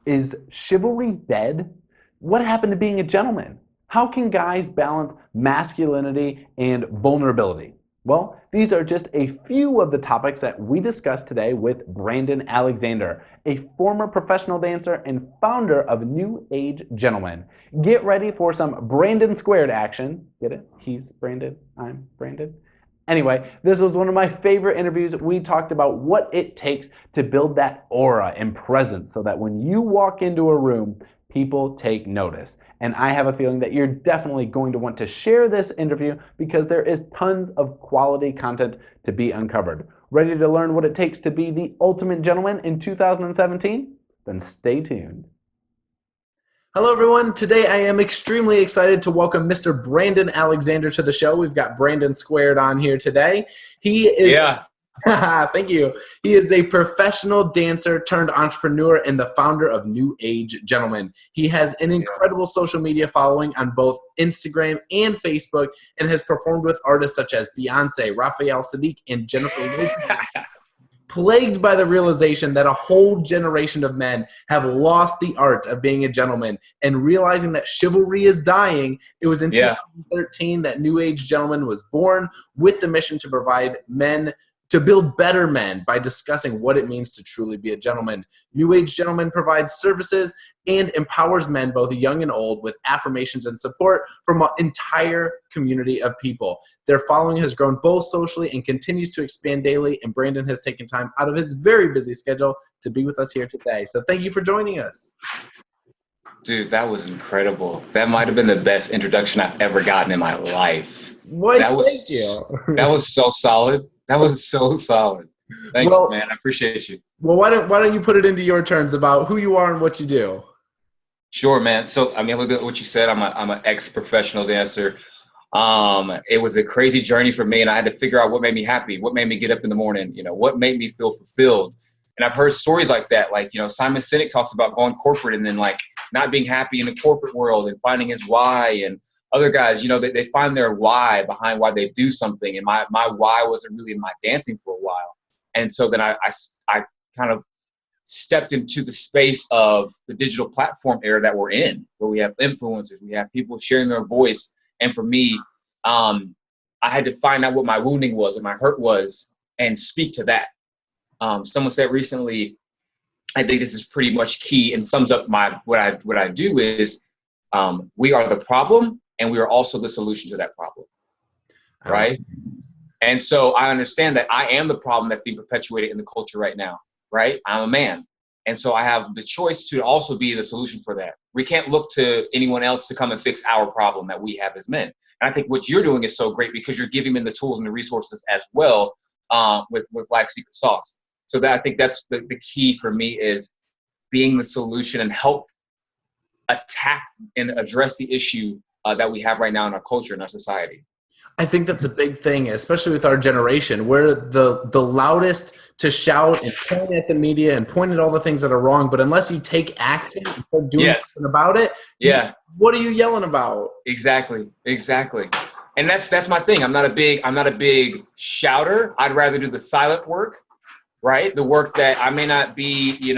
Is chivalry dead? What happened to being a gentleman? How can guys balance masculinity and vulnerability? Well, these are just a few of the topics that we discussed today with Brandon Alexander, a former professional dancer and founder of New Age Gentlemen. Get ready for some Brandon squared action. Get it? He's Brandon, I'm Brandon. Anyway, this was one of my favorite interviews. We talked about what it takes to build that aura and presence so that when you walk into a room, people take notice. And I have a feeling that you're definitely going to want to share this interview because there is tons of quality content to be uncovered. Ready to learn what it takes to be the ultimate gentleman in 2017? Then stay tuned. Hello, everyone. Today I am extremely excited to welcome Mr. Brandon Alexander to the show. We've got Brandon Squared on here today. He is, thank you. He is a professional dancer turned entrepreneur and the founder of New Age Gentlemen. He has an incredible social media following on both Instagram and Facebook and has performed with artists such as Beyonce, Raphael Sadiq, and Jennifer Lopez. Plagued by the realization that a whole generation of men have lost the art of being a gentleman and realizing that chivalry is dying, it was in 2013 that New Age Gentleman was born with the mission to provide men, to build better men by discussing what it means to truly be a gentleman. New Age Gentleman provides services and empowers men, both young and old, with affirmations and support from an entire community of people. Their following has grown both socially and continues to expand daily, and Brandon has taken time out of his very busy schedule to be with us here today. So thank you for joining us. Dude, that was incredible. That might have been the best introduction I've ever gotten in my life. Why, that was so solid. That was so solid. Thanks, man. I appreciate you. Well, why don't you put it into your terms about who you are and what you do? Sure, man. So, I mean, look at what you said. I'm an ex-professional dancer. It was a crazy journey for me, and I had to figure out what made me happy, what made me get up in the morning, what made me feel fulfilled. And I've heard stories like that, like, Simon Sinek talks about going corporate and then like not being happy in the corporate world and finding his why, and other guys, they find their why behind why they do something. And my why wasn't really in my dancing for a while. And so then I kind of stepped into the space of the digital platform era that we're in, where we have influencers, we have people sharing their voice. And for me, I had to find out what my wounding was, what my hurt was, and speak to that. Someone said recently, I think this is pretty much key and sums up what I do is we are the problem and we are also the solution to that problem, right? And so I understand that I am the problem that's being perpetuated in the culture right now, right? I'm a man. And so I have the choice to also be the solution for that. We can't look to anyone else to come and fix our problem that we have as men. And I think what you're doing is so great because you're giving them the tools and the resources as well with Life Secret Sauce. So that I think that's the key for me is being the solution and help attack and address the issue that we have right now in our culture and our society. I think that's a big thing, especially with our generation. We're the loudest to shout and point at the media and point at all the things that are wrong. But unless you take action and start doing something about it, what are you yelling about? Exactly. And that's my thing. I'm not a big shouter. I'd rather do the silent work, right? The work that I may not be,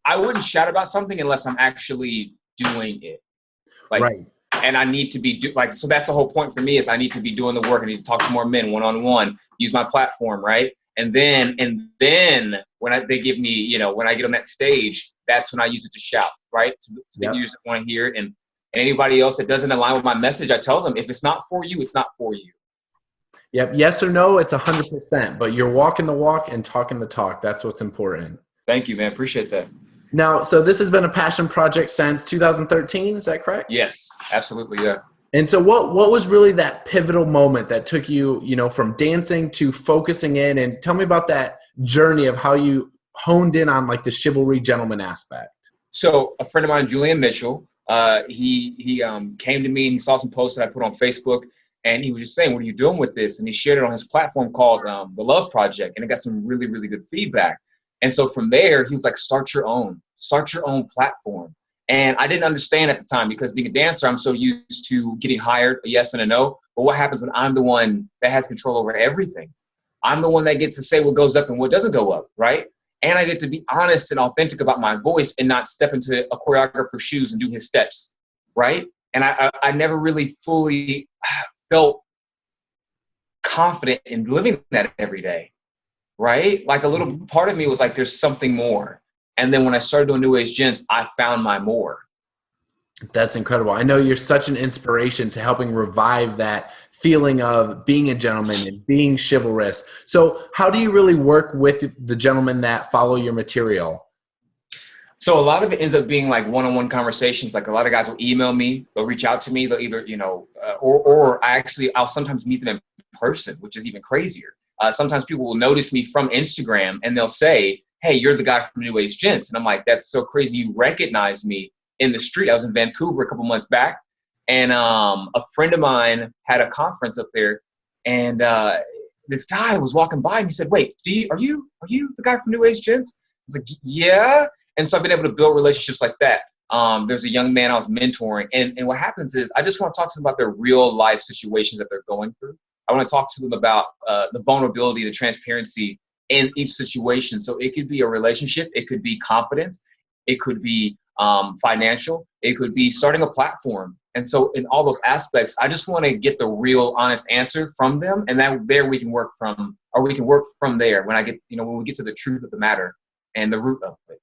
I wouldn't shout about something unless I'm actually doing it. And I need to be so that's the whole point for me is I need to be doing the work. I need to talk to more men one-on-one, use my platform, right? And then when they give me, when I get on that stage, that's when I use it to shout, right? To the users that want to hear it. And anybody else that doesn't align with my message, I tell them, if it's not for you, it's not for you. Yep. Yes or no, it's 100%, but you're walking the walk and talking the talk. That's what's important. Thank you, man. Appreciate that. Now, so this has been a passion project since 2013, is that correct? Yes, absolutely, yeah. And so what was really that pivotal moment that took you, from dancing to focusing in, and tell me about that journey of how you honed in on like the chivalry gentleman aspect. So a friend of mine, Julian Mitchell, he came to me and he saw some posts that I put on Facebook, and he was just saying, what are you doing with this? And he shared it on his platform called The Love Project, and it got some really, really good feedback. And so from there, he was like, start your own platform. And I didn't understand at the time because being a dancer, I'm so used to getting hired, a yes and a no. But what happens when I'm the one that has control over everything? I'm the one that gets to say what goes up and what doesn't go up, right? And I get to be honest and authentic about my voice and not step into a choreographer's shoes and do his steps, right? And I never really fully felt confident in living that every day, right? Like a little part of me was like, there's something more. And then when I started doing New Age Gents, I found my more. That's incredible. I know you're such an inspiration to helping revive that feeling of being a gentleman and being chivalrous. So how do you really work with the gentlemen that follow your material? So a lot of it ends up being like one-on-one conversations. Like a lot of guys will email me, they'll reach out to me, they'll either, or I'll sometimes meet them in person, which is even crazier. Sometimes people will notice me from Instagram and they'll say, hey, you're the guy from New Age Gents. And I'm like, that's so crazy. You recognize me in the street. I was in Vancouver a couple months back, and a friend of mine had a conference up there, and this guy was walking by and he said, wait, are you the guy from New Age Gents? I was like, yeah. And so I've been able to build relationships like that. There's a young man I was mentoring, and what happens is I just want to talk to them about their real life situations that they're going through. I want to talk to them about the vulnerability, the transparency in each situation. So it could be a relationship, it could be confidence, it could be financial, it could be starting a platform. And so in all those aspects, I just want to get the real honest answer from them. And then there we can work from there when when we get to the truth of the matter and the root of it.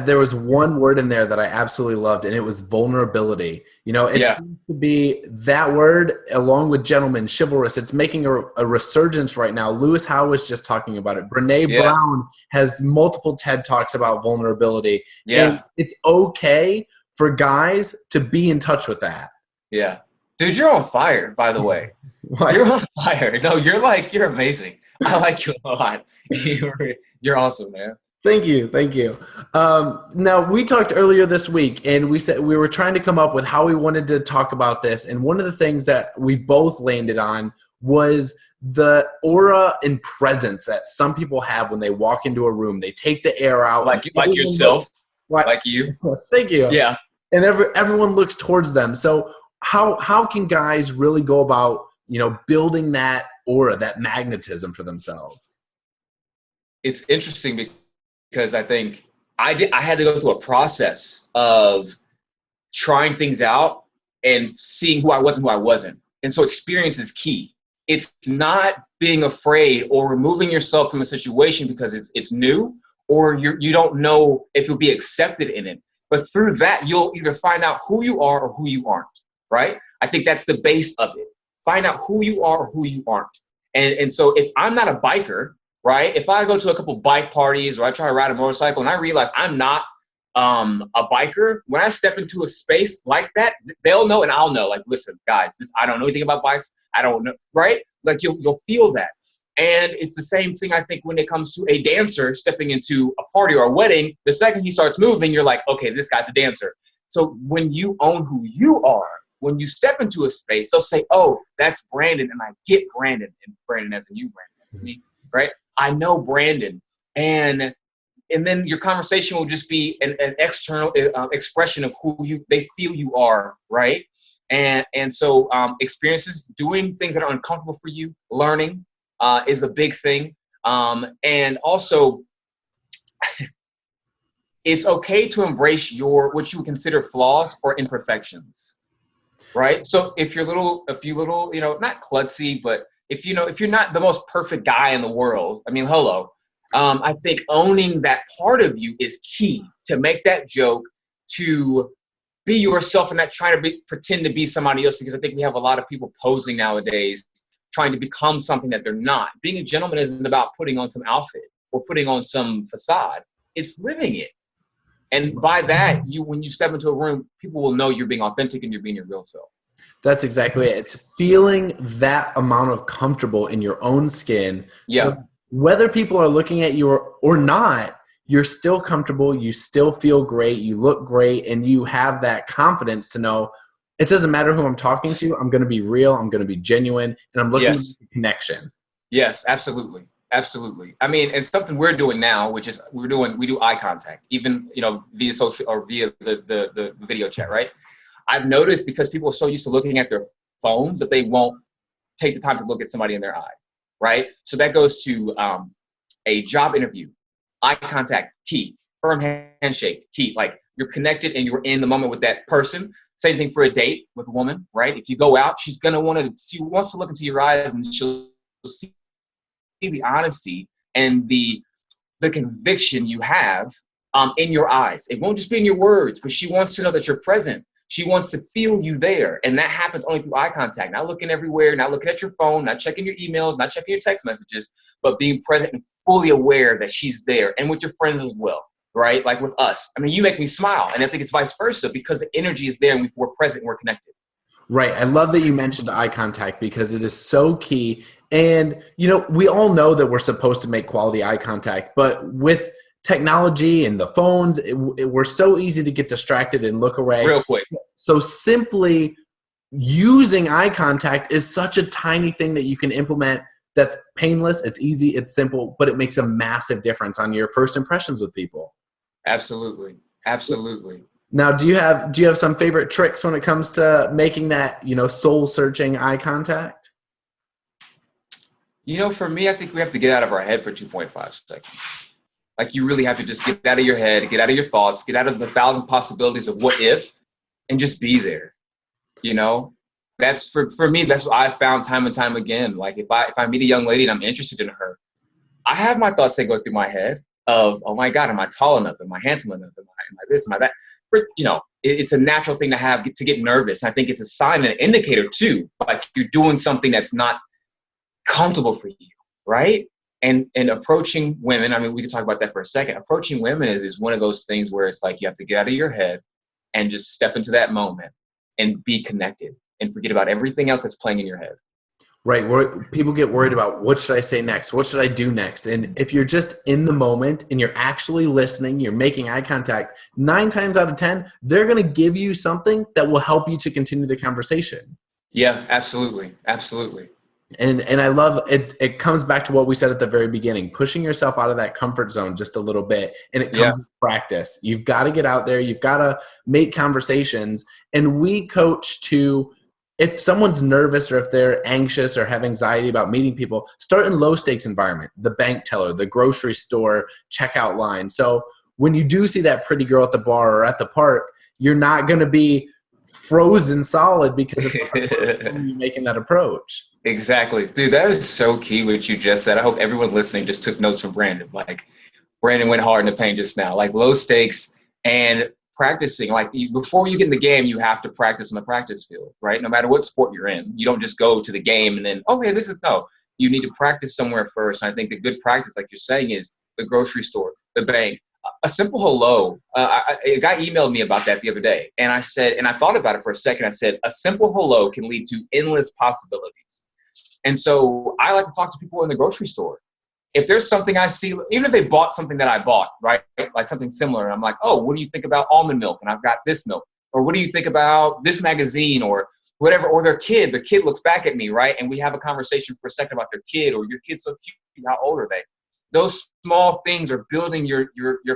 There was one word in there that I absolutely loved, and it was vulnerability. It seems to be that word along with gentleman, chivalrous. It's making a resurgence right now. Lewis Howe was just talking about it. Brene Brown has multiple TED Talks about vulnerability. Yeah. And it's okay for guys to be in touch with that. Yeah. Dude, you're on fire, by the way. What? You're on fire. No, you're amazing. I like you a lot. You're awesome, man. Thank you. Thank you. Now, we talked earlier this week, and we said we were trying to come up with how we wanted to talk about this. And one of the things that we both landed on was the aura and presence that some people have when they walk into a room. They take the air out. Like yourself. Like you. Thank you. Yeah. And everyone looks towards them. So how can guys really go about, building that aura, that magnetism for themselves? It's interesting because I think I had to go through a process of trying things out and seeing who I was and who I wasn't. And so experience is key. It's not being afraid or removing yourself from a situation because it's new, or you don't know if you'll be accepted in it. But through that, you'll either find out who you are or who you aren't, right? I think that's the base of it. Find out who you are or who you aren't. And so if I'm not a biker, right? If I go to a couple bike parties or I try to ride a motorcycle and I realize I'm not a biker, when I step into a space like that, they'll know and I'll know, like, listen, guys, I don't know anything about bikes. I don't know, right? Like you'll feel that. And it's the same thing, I think, when it comes to a dancer stepping into a party or a wedding. The second he starts moving, you're like, okay, this guy's a dancer. So when you own who you are, when you step into a space, they'll say, oh, that's Brandon. And I get Brandon, and Brandon as in you, Brandon, me, right? I know Brandon. And then your conversation will just be an external expression of who they feel you are, right? And so experiences, doing things that are uncomfortable for you, learning is a big thing. And also, it's okay to embrace what you would consider flaws or imperfections, right? So if you're not klutzy, but if you're not the most perfect guy in the world, I mean, hello. I think owning that part of you is key to make that joke, to be yourself and not try to pretend to be somebody else, because I think we have a lot of people posing nowadays, trying to become something that they're not. Being a gentleman isn't about putting on some outfit or putting on some facade. It's living it. And by that, when you step into a room, people will know you're being authentic and you're being your real self. That's exactly it. It's feeling that amount of comfortable in your own skin. Yeah. So whether people are looking at you or not, you're still comfortable, you still feel great, you look great, and you have that confidence to know it doesn't matter who I'm talking to, I'm going to be real, I'm going to be genuine, and I'm looking for connection. Yes, absolutely. Absolutely. I mean, it's something we're doing now, which is we do eye contact, even, via social or via the video chat, right? I've noticed because people are so used to looking at their phones that they won't take the time to look at somebody in their eye, right? So that goes to a job interview. Eye contact, key. Firm handshake, key. Like you're connected and you're in the moment with that person. Same thing for a date with a woman, right? If you go out, she wants to look into your eyes and she'll see the honesty and the conviction you have in your eyes. It won't just be in your words, but she wants to know that you're present. She wants to feel you there. And that happens only through eye contact, not looking everywhere, not looking at your phone, not checking your emails, not checking your text messages, but being present and fully aware that she's there, and with your friends as well, right? Like with us. I mean, you make me smile, and I think it's vice versa because the energy is there and we're present and we're connected. Right. I love that you mentioned eye contact because it is so key. And, we all know that we're supposed to make quality eye contact, but with technology and the phones, we're so easy to get distracted and look away. Real quick. So simply using eye contact is such a tiny thing that you can implement that's painless, it's easy, it's simple, but it makes a massive difference on your first impressions with people. Absolutely. Absolutely. Now, do you have some favorite tricks when it comes to making that, soul-searching eye contact? For me, I think we have to get out of our head for 2.5 seconds. Like you really have to just get out of your head, get out of your thoughts, get out of the 1,000 possibilities of what if, and just be there. That's for me, that's what I've found time and time again. Like if I meet a young lady and I'm interested in her, I have my thoughts that go through my head of, oh my God, am I tall enough? Am I handsome enough? Am I this? Am I that? It's a natural thing to have to get nervous. I think it's a sign and an indicator too, like you're doing something that's not comfortable for you, right? And approaching women, I mean, we can talk about that for a second. Approaching women is one of those things where it's like you have to get out of your head and just step into that moment and be connected and forget about everything else that's playing in your head. Right. Where people get worried about what should I say next? What should I do next? And if you're just in the moment and you're actually listening, you're making eye contact, 9 times out of 10, they're going to give you something that will help you to continue the conversation. Yeah, absolutely. Absolutely. And I love it. It comes back to what we said at the very beginning, pushing yourself out of that comfort zone just a little bit. And it comes with practice. You've got to get out there. You've got to make conversations. And we coach to, if someone's nervous or if they're anxious or have anxiety about meeting people, start in low stakes environment, the bank teller, the grocery store checkout line. So when you do see that pretty girl at the bar or at the park, you're not going to be frozen solid because it's not the first time you're making that approach. Exactly. Dude, that is so key what you just said. I hope everyone listening just took notes from Brandon. Like Brandon went hard in the paint just now, like low stakes and practicing. Like before you get in the game, you have to practice on the practice field, right? No matter what sport you're in, you don't just go to the game and then, okay, you need to practice somewhere first. And I think the good practice, like you're saying, is the grocery store, the bank, a simple hello. A guy emailed me about that the other day. And I said, and I thought about it for a second. I said, a simple hello can lead to endless possibilities. And so I like to talk to people in the grocery store. If there's something I see, even if they bought something that I bought, right? Like something similar. And I'm like, oh, what do you think about almond milk? And I've got this milk. Or what do you think about this magazine or whatever? Or their kid looks back at me, right? And we have a conversation for a second about their kid, or your kid's so cute. How old are they? Those small things are building your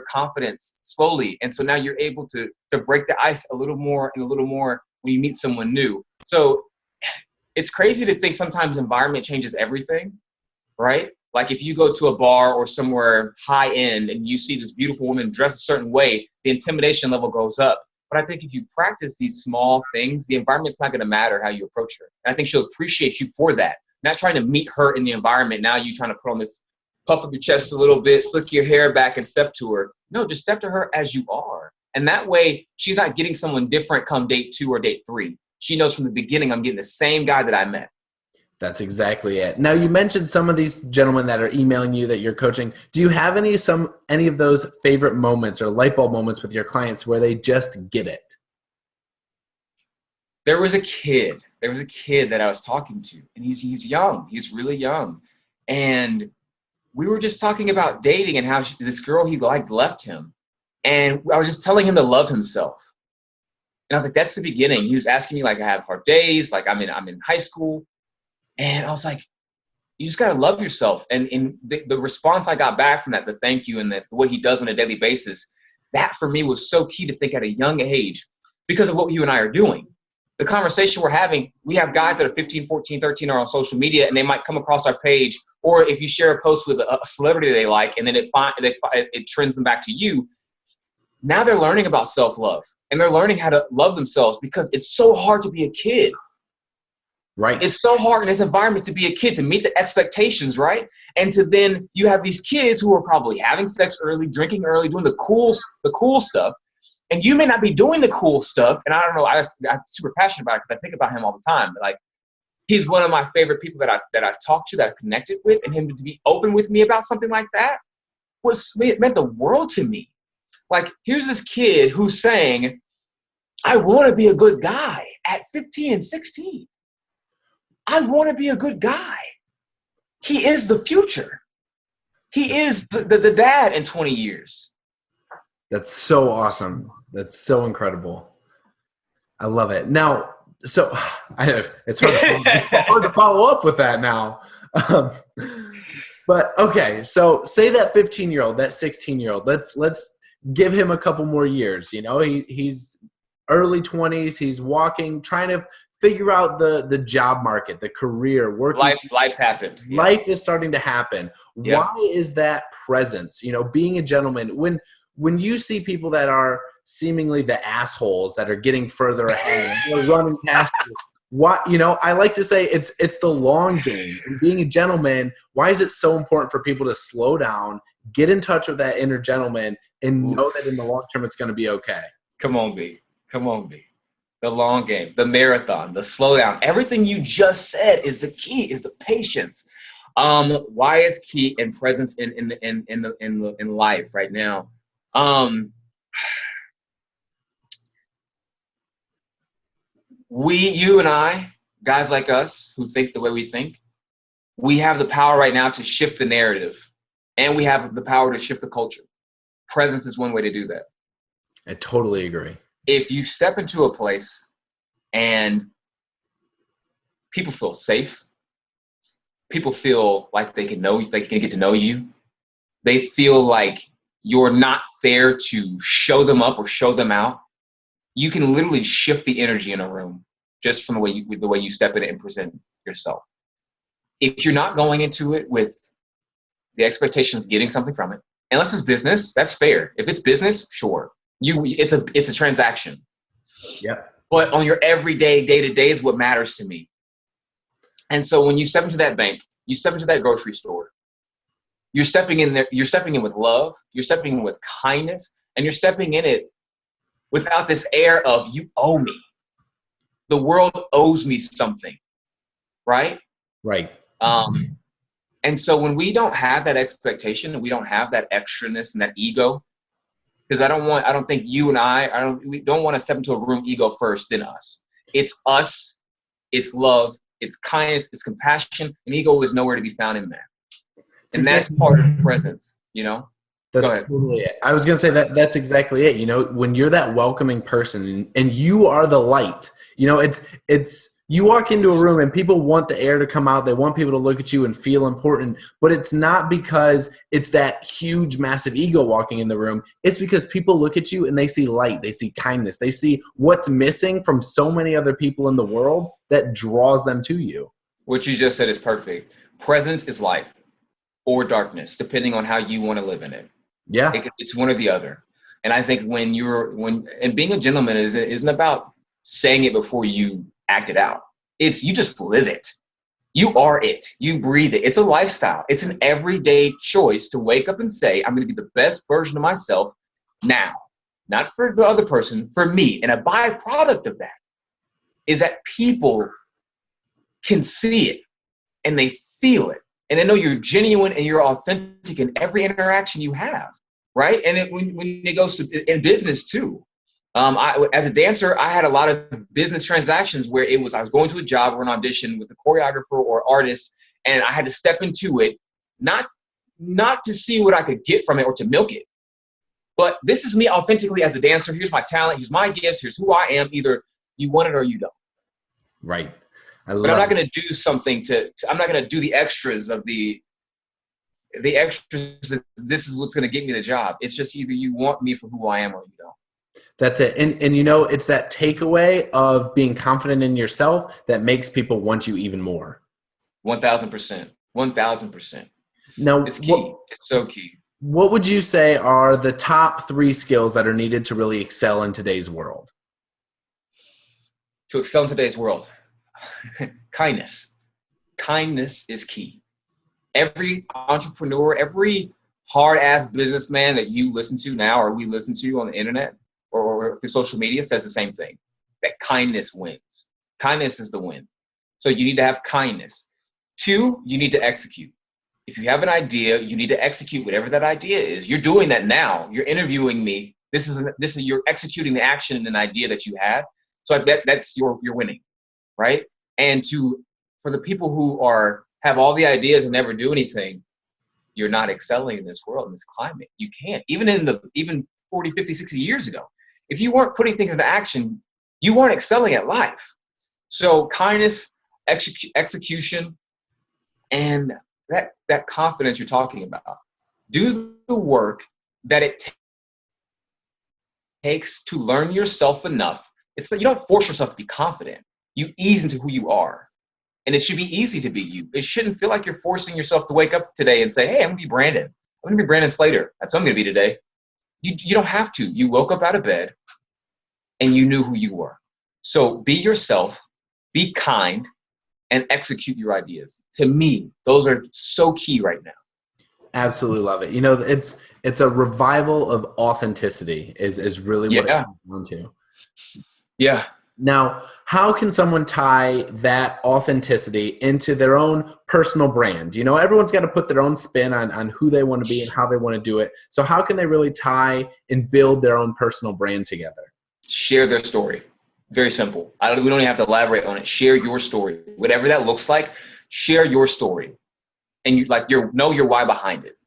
confidence slowly. And so now you're able to break the ice a little more and a little more when you meet someone new. So it's crazy to think sometimes environment changes everything, right? Like if you go to a bar or somewhere high end and you see this beautiful woman dressed a certain way, the intimidation level goes up. But I think if you practice these small things, the environment's not going to matter how you approach her. And I think she'll appreciate you for that. Not trying to meet her in the environment. Now you trying to put on this, puff up your chest a little bit, slick your hair back and step to her. No, just step to her as you are. And that way she's not getting someone different come date 2 or date 3. She knows from the beginning I'm getting the same guy that I met. That's exactly it. Now, you mentioned some of these gentlemen that are emailing you that you're coaching. Do you have any of those favorite moments or light bulb moments with your clients where they just get it? There was a kid that I was talking to, and he's young. He's really young. And we were just talking about dating and how this girl he liked left him. And I was just telling him to love himself. And I was like, that's the beginning. He was asking me, like, I have hard days, like I'm in high school. And I was like, you just got to love yourself. And the response I got back from that, the thank you and what he does on a daily basis, that for me was so key to think at a young age because of what you and I are doing. the conversation we're having, we have guys that are 15, 14, 13 are on social media, and they might come across our page, or if you share a post with a celebrity they like, and then it trends them back to you. Now they're learning about self-love, and they're learning how to love themselves, because it's so hard to be a kid. Right. It's so hard in this environment to be a kid, to meet the expectations, right? And to then you have these kids who are probably having sex early, drinking early, doing the cool stuff. And you may not be doing the cool stuff. And I don't know, I'm super passionate about it because I think about him all the time. Like, he's one of my favorite people that I've talked to, that I've connected with, and him to be open with me about something like that it meant the world to me. Like, here's this kid who's saying, I want to be a good guy at 15 and 16. I want to be a good guy. He is the future. He is the dad in 20 years. That's so awesome. That's so incredible. I love it. Now, so it's hard to follow up with that now. But okay, so say that 15-year-old, that 16-year-old, let's give him a couple more years. You know, he's early 20s. He's walking, trying to figure out the job market, the career, working. Life's happened. Yeah. Life is starting to happen. Yeah. Why is that presence? You know, being a gentleman. When you see people that are seemingly the assholes that are getting further ahead, they're running past you. What, you know, I like to say it's the long game. And being a gentleman, why is it so important for people to slow down, get in touch with that inner gentleman, and know that in the long term it's going to be okay? Come on, B. Come on, B. The long game, the marathon, the slowdown, everything you just said is the key, is the patience. Why is key and presence in life right now? You and I, guys like us who think the way we think, we have the power right now to shift the narrative, and we have the power to shift the culture. Presence is one way to do that. I totally agree. If you step into a place and people feel safe, people feel like they can get to know you, they feel like you're not there to show them up or show them out, you can literally shift the energy in a room just from the way you step in it and present yourself. If you're not going into it with the expectation of getting something from it, unless it's business, that's fair. If it's business, sure. It's a transaction. Yep. But on your everyday, day-to-day is what matters to me. And so when you step into that bank, you step into that grocery store, you're stepping in there, you're stepping in with love, you're stepping in with kindness, and you're stepping in it without this air of, you owe me. The world owes me something, right? Right. And so when we don't have that expectation, and we don't have that extraness and that ego, because I don't think you and we don't want to step into a room ego first, then us. It's us, it's love, it's kindness, it's compassion, and ego is nowhere to be found in that. And that's part of presence, you know? That's totally it. I was going to say that's exactly it. You know, when you're that welcoming person and you are the light, you know, it's you walk into a room and people want the air to come out. They want people to look at you and feel important, but it's not because it's that huge, massive ego walking in the room. It's because people look at you and they see light. They see kindness. They see what's missing from so many other people in the world that draws them to you. What you just said is perfect. Presence is light or darkness, depending on how you want to live in it. Yeah. It's one or the other. And I think and being a gentleman isn't about saying it before you act it out. It's you just live it. You are it. You breathe it. It's a lifestyle. It's an everyday choice to wake up and say, I'm going to be the best version of myself now. Not for the other person, for me. And a byproduct of that is that people can see it and they feel it. And they know you're genuine and you're authentic in every interaction you have, right? And when it goes to in business too. As a dancer, I had a lot of business transactions where I was going to a job or an audition with a choreographer or artist, and I had to step into it, not to see what I could get from it or to milk it, but this is me authentically as a dancer. Here's my talent. Here's my gifts. Here's who I am. Either you want it or you don't. Right. But I'm not going to do something I'm not going to do the extras of the extras. This is what's going to get me the job. It's just either you want me for who I am or you don't. That's it. And you know, it's that takeaway of being confident in yourself that makes people want you even more. 1000%. 1000%. Now, It's key. It's so key. what would you say are the top 3 skills that are needed to really excel in today's world? To excel in today's world, kindness. Kindness is key. Every entrepreneur, every hard-ass businessman that you listen to now or we listen to on the internet or through social media says the same thing, that kindness wins. Kindness is the win. So you need to have kindness. 2, you need to execute. If you have an idea, you need to execute whatever that idea is. You're doing that now. You're interviewing me. This is you're executing the action and an idea that you had. So that's you're winning, right? And for the people who have all the ideas and never do anything, you're not excelling in this world, in this climate. You can't. Even 40, 50, 60 years ago, if you weren't putting things into action, you weren't excelling at life. So kindness, execution, and that confidence you're talking about. Do the work that it takes to learn yourself enough. It's that you don't force yourself to be confident. You ease into who you are. And it should be easy to be you. It shouldn't feel like you're forcing yourself to wake up today and say, hey, I'm gonna be Brandon. I'm gonna be Brandon Slater. That's what I'm gonna be today. You don't have to. You woke up out of bed and you knew who you were. So be yourself, be kind, and execute your ideas. To me, those are so key right now. Absolutely love it. You know, it's a revival of authenticity is really what it comes down to. Yeah. Now, how can someone tie that authenticity into their own personal brand? You know, everyone's got to put their own spin on who they want to be and how they want to do it. So how can they really tie and build their own personal brand together? Share their story. Very simple. We don't even have to elaborate on it. Share your story. Whatever that looks like, share your story. And know your why behind it.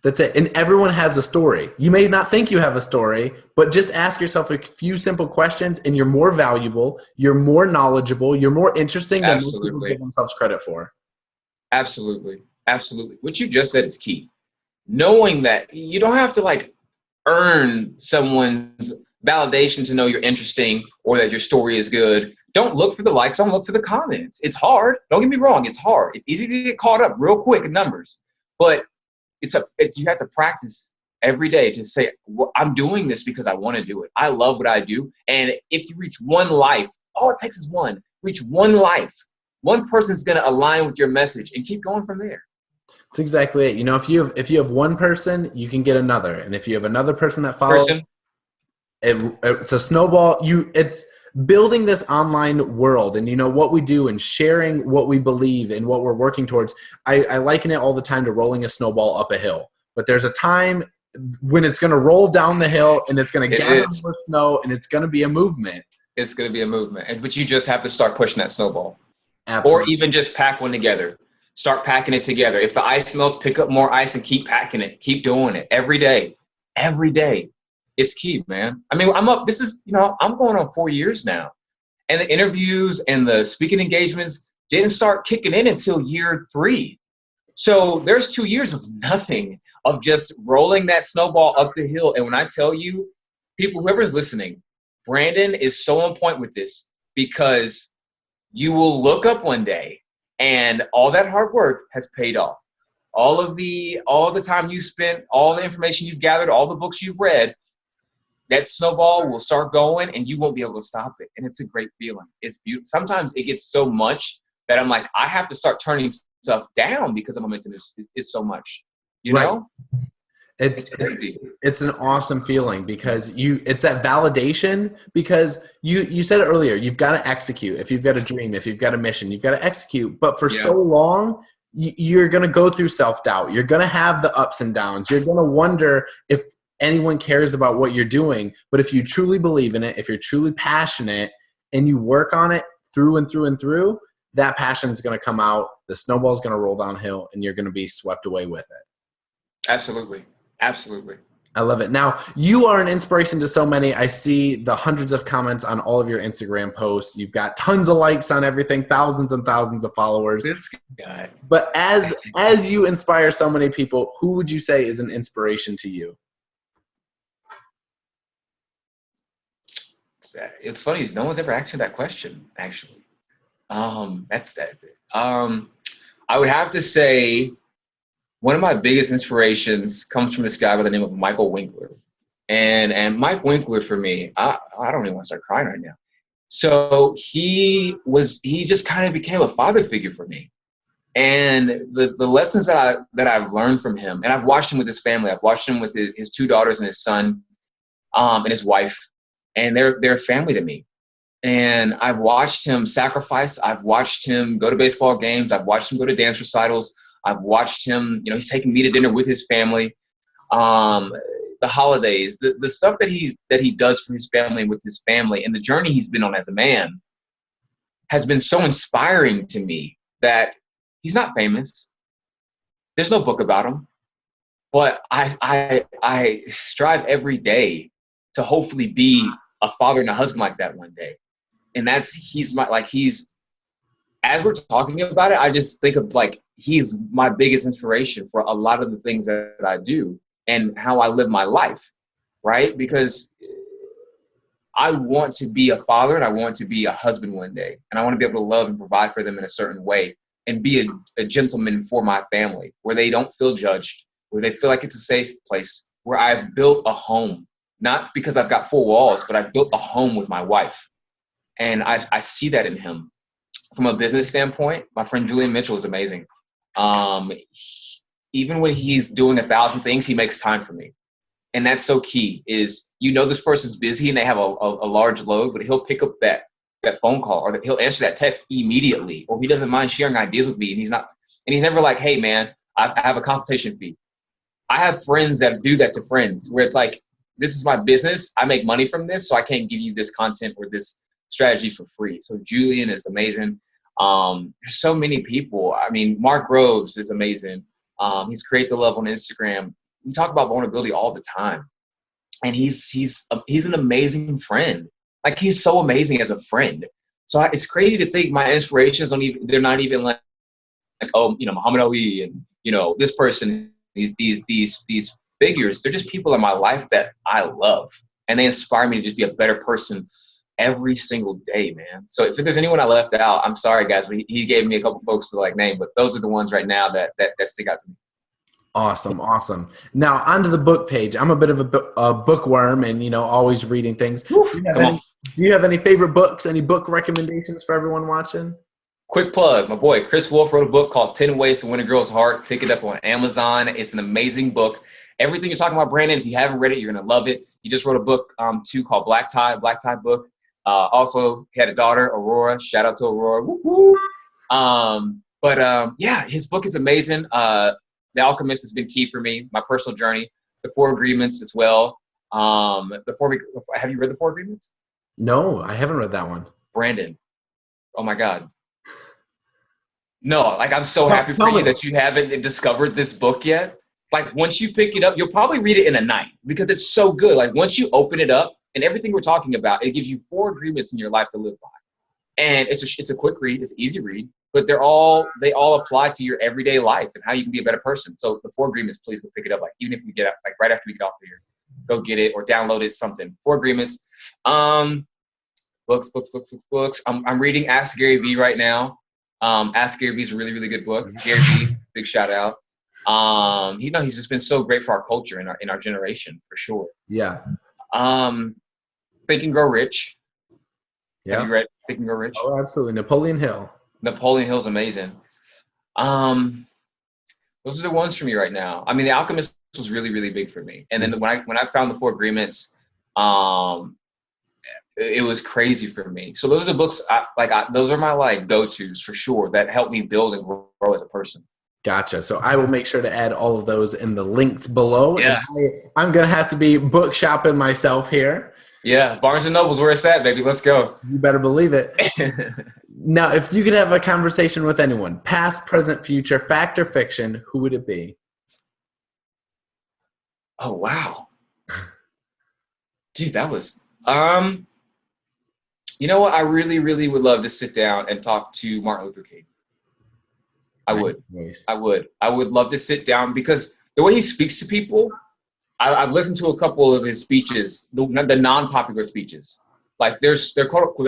That's it. And everyone has a story. You may not think you have a story, but just ask yourself a few simple questions and you're more valuable, you're more knowledgeable, you're more interesting than most people give themselves credit for. Absolutely. Absolutely. What you just said is key. Knowing that you don't have to earn someone's validation to know you're interesting or that your story is good. Don't look for the likes, don't look for the comments. It's hard. Don't get me wrong, it's hard. It's easy to get caught up real quick in numbers. But you have to practice every day to say, well, I'm doing this because I want to do it. I love what I do. And if you reach one life, all it takes is one. Reach one life. One person's going to align with your message and keep going from there. That's exactly it. You know, if you have one person, you can get another. And if you have another person that follows, it's a snowball. It's building this online world, and you know what we do and sharing what we believe and what we're working towards. I liken it all the time to rolling a snowball up a hill. But there's a time when it's going to roll down the hill and it's going to gather more snow and it's going to be a movement. It's going to be a movement, but you just have to start pushing that snowball. Absolutely. Or even just pack one together. Start packing it together. If the ice melts, pick up more ice and keep packing it. Keep doing it every day. Every day. It's key, man. I mean, I'm going on 4 years now. And the interviews and the speaking engagements didn't start kicking in until year 3. So there's 2 years of nothing, of just rolling that snowball up the hill. And when I tell you, people, whoever's listening, Brandon is so on point with this, because you will look up one day and all that hard work has paid off. All the time you spent, all the information you've gathered, all the books you've read, that snowball will start going and you won't be able to stop it. And it's a great feeling. It's beautiful. Sometimes it gets so much that I'm like, I have to start turning stuff down because the momentum is so much, you know? It's crazy. It's an awesome feeling because it's that validation, because you said it earlier, you've got to execute. If you've got a dream, if you've got a mission, you've got to execute. But for so long, you're going to go through self-doubt. You're going to have the ups and downs. You're going to wonder if anyone cares about what you're doing. But if you truly believe in it, if you're truly passionate and you work on it through and through and through, that passion is going to come out. The snowball is going to roll downhill and you're going to be swept away with it. Absolutely. Absolutely. I love it. Now, you are an inspiration to so many. I see the hundreds of comments on all of your Instagram posts. You've got tons of likes on everything, thousands and thousands of followers. This guy. But as you inspire so many people, who would you say is an inspiration to you? It's funny. No one's ever asked me that question, actually. That's that. I would have to say one of my biggest inspirations comes from this guy by the name of Michael Winkler. And Mike Winkler, for me, I don't even want to start crying right now. So he just kind of became a father figure for me. And the lessons that I've learned from him, and I've watched him with his family. I've watched him with his two daughters and his son, and his wife, and they're family to me. And I've watched him sacrifice. I've watched him go to baseball games. I've watched him go to dance recitals. I've watched him, he's taking me to dinner with his family. The holidays, the stuff that he does for his family and with his family, and the journey he's been on as a man has been so inspiring to me that he's not famous. There's no book about him, but I strive every day to hopefully be a father and a husband like that one day. And he's as we're talking about it, I just think of he's my biggest inspiration for a lot of the things that I do and how I live my life, right? Because I want to be a father and I want to be a husband one day. And I want to be able to love and provide for them in a certain way and be a gentleman for my family where they don't feel judged, where they feel like it's a safe place, where I've built a home, not because I've got four walls, but I've built a home with my wife. And I see that in him. From a business standpoint, my friend Julian Mitchell is amazing. Even when he's doing 1,000 things, he makes time for me. And that's so key is, this person's busy and they have a large load, but he'll pick up that phone call or he'll answer that text immediately, or he doesn't mind sharing ideas with me. And he's never like, hey man, I have a consultation fee. I have friends that do that to friends where it's like, this is my business. I make money from this, so I can't give you this content or this strategy for free. So Julian is amazing. There's so many people. I mean, Mark Groves is amazing. He's Create the Love on Instagram. We talk about vulnerability all the time, and he's an amazing friend. Like, he's so amazing as a friend. So it's crazy to think my inspirations they're not even like Muhammad Ali and this person, these figures. They're just people in my life that I love, and they inspire me to just be a better person every single day, man. So if there's anyone I left out, I'm sorry guys, but he gave me a couple folks to name, but those are the ones right now that stick out to me. Awesome. Now onto the book page. I'm a bit of a bookworm and always reading things. Do you have any favorite books, any book recommendations for everyone watching? Quick plug, my boy Chris Wolf wrote a book called 10 Ways to Win a Girl's Heart. Pick it up on Amazon. It's an amazing book. Everything you're talking about, Brandon, if you haven't read it, you're gonna love it. He just wrote a book too called Black Tie book. Also, he had a daughter, Aurora. Shout out to Aurora. Woo-hoo. Yeah, his book is amazing. The Alchemist has been key for me, my personal journey. The Four Agreements as well. Have you read The Four Agreements? No, I haven't read that one. Brandon, oh my God. No, I'm so happy for you that you haven't discovered this book yet. Once you pick it up, you'll probably read it in a night because it's so good. Once you open it up and everything we're talking about, it gives you 4 agreements in your life to live by. And it's a quick read, it's an easy read, but they all apply to your everyday life and how you can be a better person. So the 4 agreements, please go pick it up. Even if we get up, right after we get off of here, go get it or download it, something. 4 agreements. Books. I'm reading Ask Garyvee right now. Ask Garyvee is a really, really good book. Garyvee, big shout out. He's just been so great for our culture and in our generation, for sure. Yeah. Think and Grow Rich. Yeah. Have you read Think and Grow Rich? Oh, absolutely. Napoleon Hill. Napoleon Hill's amazing. Those are the ones for me right now. I mean, The Alchemist was really, really big for me. And then when I found the 4 agreements, it was crazy for me. So those are the books those are my go-tos for sure that help me build and grow as a person. Gotcha. So I will make sure to add all of those in the links below. Yeah. I'm going to have to be book shopping myself here. Yeah. Barnes & Noble's where it's at, baby. Let's go. You better believe it. Now, if you could have a conversation with anyone, past, present, future, fact or fiction, who would it be? Oh, wow. Dude, that was, you know what? I really, really would love to sit down and talk to Martin Luther King. I would. Nice. I would love to sit down because the way he speaks to people, I've listened to a couple of his speeches, the non-popular speeches. Like they're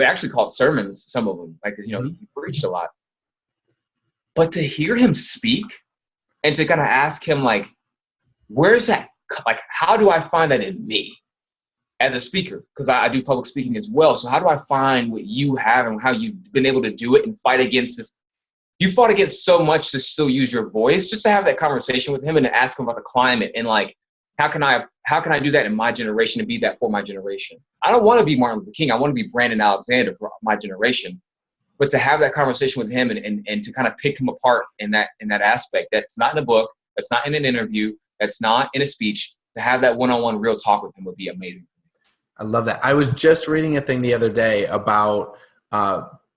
actually called sermons, some of them, like, you know, he preached a lot. But to hear him speak and to kind of ask him, like, where's that? Like, how do I find that in me as a speaker? Because I do public speaking as well. So how do I find what you have and how you've been able to do it and fight against this? You fought against so much to still use your voice, just to have that conversation with him and to ask him about the climate and like, how can I do that in my generation and be that for my generation? I don't want to be Martin Luther King. I want to be Brandon Alexander for my generation. But to have that conversation with him and to kind of pick him apart in that aspect, that's not in a book, that's not in an interview, that's not in a speech, to have that one-on-one real talk with him would be amazing. I love that. I was just reading a thing the other day about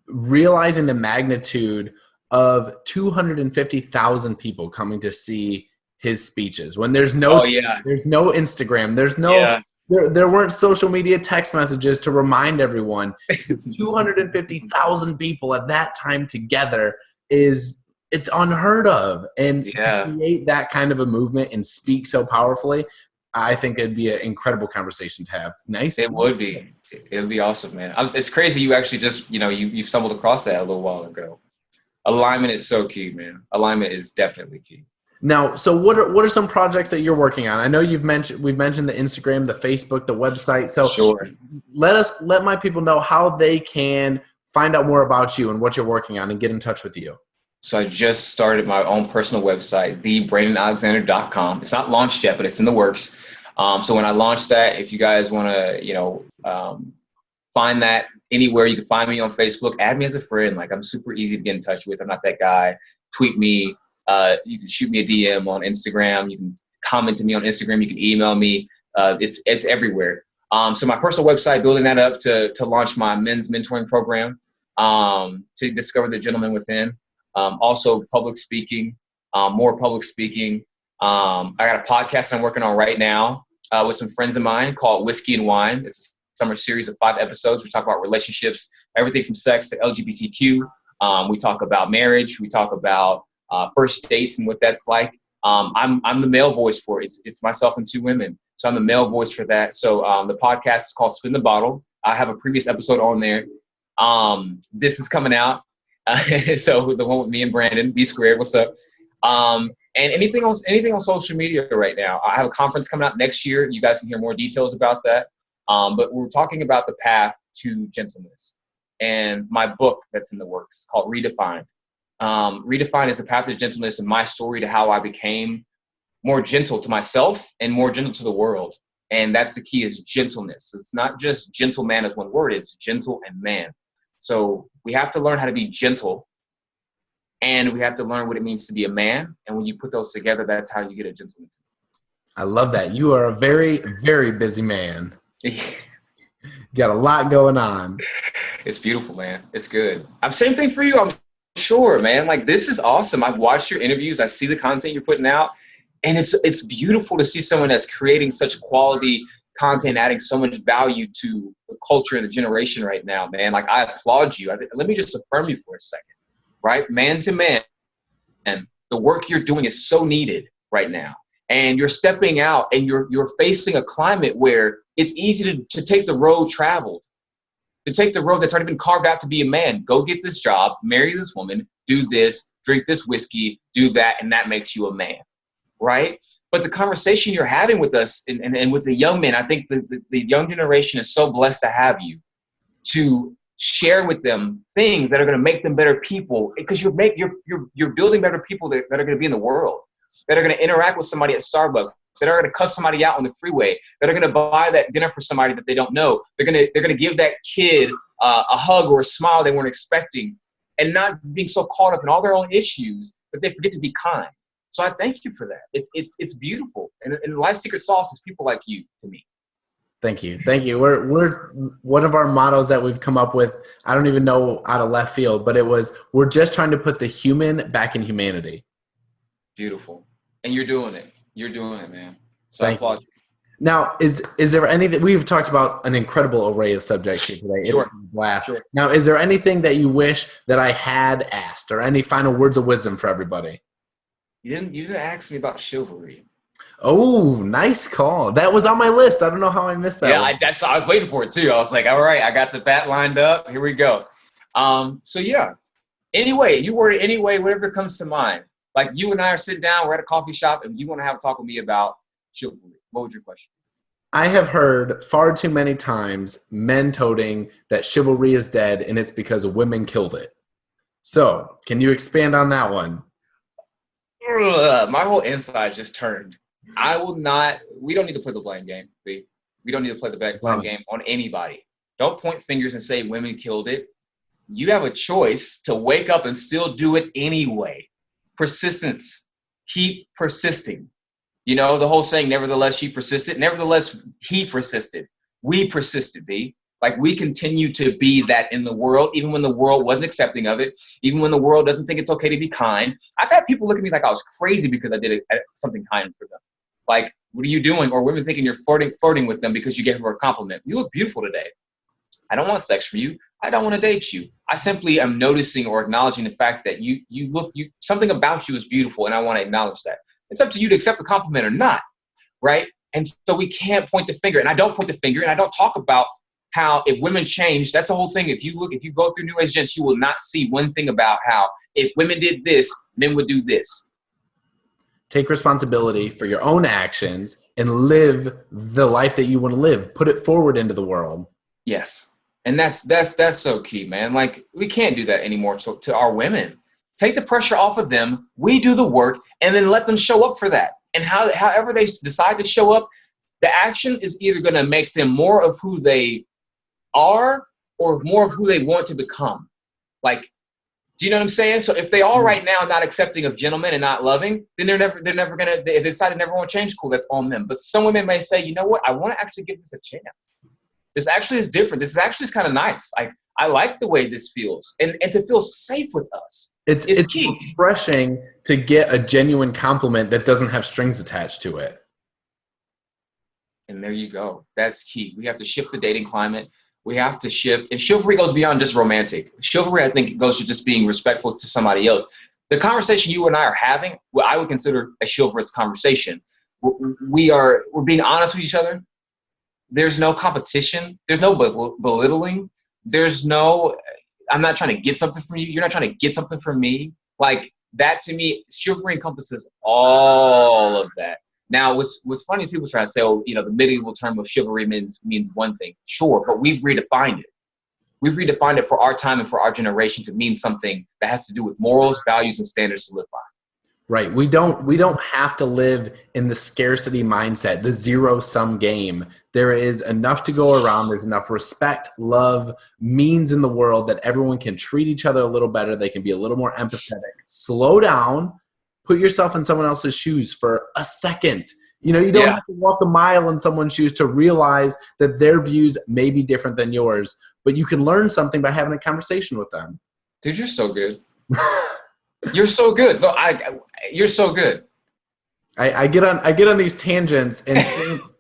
realizing the magnitude of 250,000 people coming to see his speeches when there's no there's no Instagram, there's no there weren't social media text messages to remind everyone. 250,000 people at that time together it's unheard of, and to create that kind of a movement and speak so powerfully, I think it'd be an incredible conversation to have. Nice. It would be. It would be awesome, man. It's crazy you actually just, you know, you stumbled across that a little while ago. Alignment is so key, man. Alignment is definitely key. Now, so what are some projects that you're working on? I know we've mentioned the Instagram, the Facebook, the website. So sure. Let my people know how they can find out more about you and what you're working on and get in touch with you. So I just started my own personal website, thebrandonalexander.com. It's not launched yet, but it's in the works. So when I launch that, if you guys want to, you know, find that anywhere, you can find me on Facebook, add me as a friend. Like, I'm super easy to get in touch with. I'm not that guy. Tweet me. You can shoot me a DM on Instagram. You can comment to me on Instagram. You can email me. It's everywhere. So my personal website, building that up to launch my men's mentoring program, to discover the gentleman within. Also public speaking, more public speaking. I got a podcast I'm working on right now with some friends of mine called Whiskey and Wine. It's a summer series of 5 episodes. We talk about relationships, everything from sex to LGBTQ. We talk about marriage. We talk about first dates and what that's like. I'm the male voice for it. It's myself and 2 women. So I'm the male voice for that. So the podcast is called Spin the Bottle. I have a previous episode on there. This is coming out. So the one with me and Brandon, B Squared, what's up? And anything else, anything on social media right now. I have a conference coming out next year. You guys can hear more details about that. But we're talking about the path to gentleness and my book that's in the works called Redefined. Redefined is the path to gentleness and my story to how I became more gentle to myself and more gentle to the world. And that's the key, is gentleness. It's not just gentleman as one word, it's gentle and man. So we have to learn how to be gentle, and we have to learn what it means to be a man. And when you put those together, that's how you get a gentleman. I love that. You are a very, very busy man. Got a lot going on. It's beautiful, man. It's good. Same thing for you, I'm sure, man. Like, this is awesome. I've watched your interviews. I see the content you're putting out. And it's beautiful to see someone that's creating such quality content, adding so much value to the culture and the generation right now, man. Like, I applaud you. Let me just affirm you for a second, right? Man to man. And the work you're doing is so needed right now. And you're stepping out and you're facing a climate where it's easy to take the road traveled, to take the road that's already been carved out to be a man. Go get this job, marry this woman, do this, drink this whiskey, do that, and that makes you a man, right? But the conversation you're having with us and with the young men, I think the young generation is so blessed to have you to share with them things that are going to make them better people, because you're building better people that are going to be in the world, that are going to interact with somebody at Starbucks, that are going to cuss somebody out on the freeway, that are going to buy that dinner for somebody that they don't know. They're going to give that kid a hug or a smile they weren't expecting, and not being so caught up in all their own issues that they forget to be kind. So I thank you for that. It's beautiful. And life's secret sauce is people like you to me. Thank you. Thank you. We're one of our mottos that we've come up with, I don't even know, out of left field, but it was, we're just trying to put the human back in humanity. Beautiful. And you're doing it. You're doing it, man. So I applaud you. Now, is there anything, we've talked about an incredible array of subjects here today. Sure. Sure. Now, is there anything that you wish that I had asked, or any final words of wisdom for everybody? You didn't ask me about chivalry. Oh, nice call. That was on my list. I don't know how I missed that Yeah, one. I was waiting for it too. I was like, all right, I got the bat lined up. Here we go. So yeah. Anyway, you word it anyway, whatever comes to mind. Like you and I are sitting down, we're at a coffee shop, and you want to have a talk with me about chivalry. What would your question? I have heard far too many times men toting that chivalry is dead and it's because women killed it. So, can you expand on that one? Ugh, my whole inside just turned. I will not. We don't need to play the blame game, B. We don't need to play the blame game on anybody. Don't point fingers and say women killed it. You have a choice to wake up and still do it anyway. Persistence. Keep persisting. You know, the whole saying, nevertheless, she persisted. Nevertheless, he persisted. We persisted, B. Like we continue to be that in the world, even when the world wasn't accepting of it, even when the world doesn't think it's okay to be kind. I've had people look at me like I was crazy because I did something kind for them. Like, what are you doing? Or women thinking you're flirting with them because you gave her a compliment. You look beautiful today. I don't want sex from you. I don't want to date you. I simply am noticing or acknowledging the fact that you something about you is beautiful, and I want to acknowledge that. It's up to you to accept the compliment or not, right? And so we can't point the finger, and I don't point the finger, and I don't talk about how if women change, that's the whole thing. If you go through New Age Gents, you will not see one thing about how if women did this, men would do this. Take responsibility for your own actions and live the life that you want to live. Put it forward into the world. Yes. And that's so key, man. Like we can't do that anymore to our women. Take the pressure off of them. We do the work and then let them show up for that. And however they decide to show up, the action is either going to make them more of who they are or more of who they want to become. Like, do you know what I'm saying? So if they are right now not accepting of gentlemen and not loving, then they're never gonna, if they decide to never want to change, cool, that's on them. But some women may say, you know what, I want to actually give this a chance. This actually is different. This is actually kind of nice. I like the way this feels. And to feel safe with us is key. Refreshing to get a genuine compliment that doesn't have strings attached to it. And there you go. That's key. We have to shift the dating climate. We have to shift. And chivalry goes beyond just romantic. Chivalry, I think, goes to just being respectful to somebody else. The conversation you and I are having, what I would consider a chivalrous conversation. We're being honest with each other. There's no competition. There's no belittling. There's no, I'm not trying to get something from you. You're not trying to get something from me. Like that to me, chivalry encompasses all of that. Now, what's funny is people try to say, oh, you know, the medieval term of chivalry means one thing. Sure, but we've redefined it. We've redefined it for our time and for our generation to mean something that has to do with morals, values, and standards to live by. Right. We don't have to live in the scarcity mindset, the zero-sum game. There is enough to go around. There's enough respect, love, means in the world that everyone can treat each other a little better. They can be a little more empathetic. Slow down. Put yourself in someone else's shoes for a second. You know, you don't have to walk a mile in someone's shoes to realize that their views may be different than yours, but you can learn something by having a conversation with them. Dude, you're so good. You're so good. You're so good. I get on these tangents, and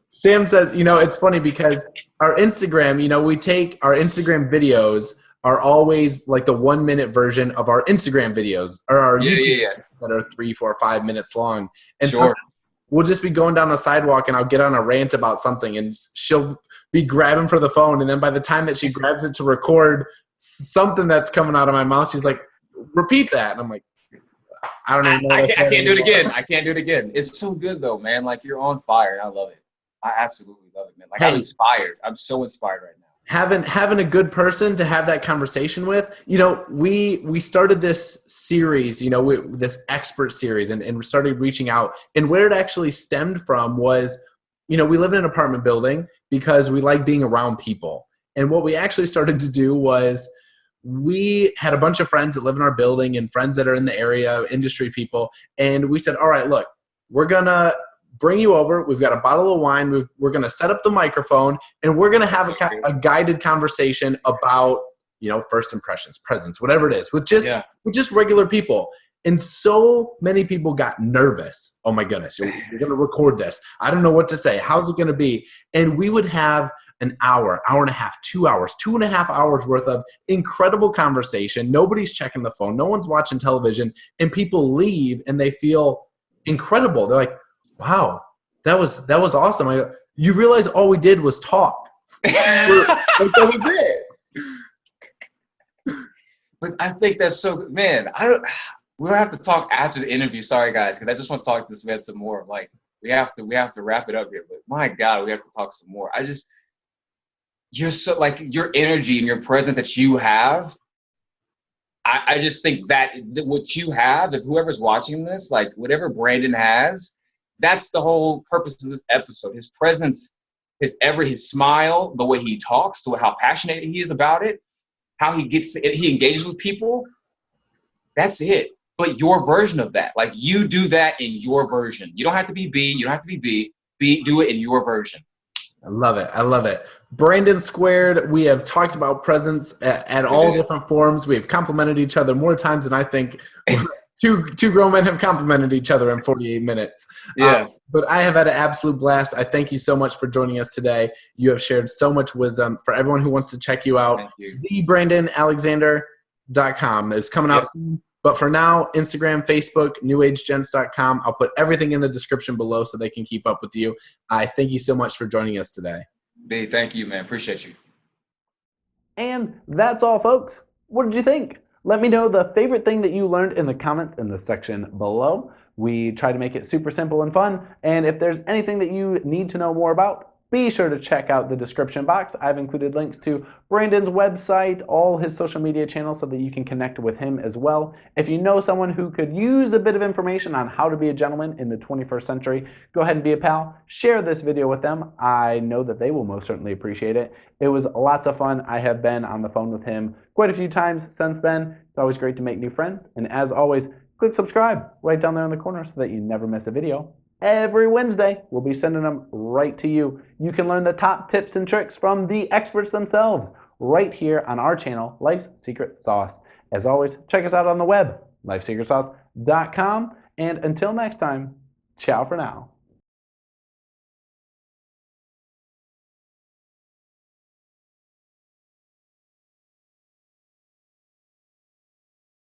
Sam says, you know, it's funny because our Instagram, you know, we take our Instagram videos are always like the 1 minute version of our Instagram videos or our YouTube videos that are 3, 4, 5 minutes long. And so we'll just be going down the sidewalk and I'll get on a rant about something and she'll be grabbing for the phone. And then by the time that she grabs it to record something that's coming out of my mouth, she's like, repeat that. And I'm like, I don't even know. I can't do it again. I can't do it again. It's so good though, man. Like you're on fire. I love it. I absolutely love it, man. Like I'm inspired. I'm so inspired right now. Having a good person to have that conversation with, you know, we started this series, you know, this expert series and started reaching out. And where it actually stemmed from was, you know, we live in an apartment building because we like being around people. And what we actually started to do was we had a bunch of friends that live in our building and friends that are in the area, industry people. And we said, all right, look, we're going to bring you over. We've got a bottle of wine. We're going to set up the microphone and we're going to have a guided conversation about, you know, first impressions, presents, whatever it is, with just regular people. And so many people got nervous. Oh my goodness, you're going to record this. I don't know what to say. How's it going to be? And we would have an hour, hour and a half, 2 hours, 2.5 hours worth of incredible conversation. Nobody's checking the phone. No one's watching television. And people leave and they feel incredible. They're like, wow, That was awesome. You realize all we did was talk. Like, that was it. But I think that's so, man, we don't have to talk after the interview. Sorry guys, because I just want to talk to this man some more. Like we have to wrap it up here. But my God, we have to talk some more. You're so, like, your energy and your presence that you have. I just think that what you have, if whoever's watching this, like whatever Brandon has, that's the whole purpose of this episode. His presence, his smile, the way he talks, to how passionate he is about it, how he engages with people. That's it. But your version of that, like you do that in your version. You don't have to be B. You don't have to be B. Do it in your version. I love it. I love it. Brandon Squared, we have talked about presence at all different forms. We have complimented each other more times than I think two grown men have complimented each other in 48 minutes. Yeah. But I have had an absolute blast. I thank you so much for joining us today. You have shared so much wisdom. For everyone who wants to check you out, thebrandonalexander.com is coming out soon. But for now, Instagram, Facebook, newagegents.com. I'll put everything in the description below so they can keep up with you. I thank you so much for joining us today. B, thank you, man. Appreciate you. And that's all, folks. What did you think? Let me know the favorite thing that you learned in the comments in the section below. We try to make it super simple and fun. And if there's anything that you need to know more about, be sure to check out the description box. I've included links to Brandon's website, all his social media channels, so that you can connect with him as well. If you know someone who could use a bit of information on how to be a gentleman in the 21st century, go ahead and be a pal. Share this video with them. I know that they will most certainly appreciate it. It was lots of fun. I have been on the phone with him quite a few times since then. It's always great to make new friends. And as always, click subscribe right down there in the corner so that you never miss a video. Every Wednesday, we'll be sending them right to you. You can learn the top tips and tricks from the experts themselves right here on our channel, Life's Secret Sauce. As always, check us out on the web, lifesecretsauce.com. And until next time, ciao for now.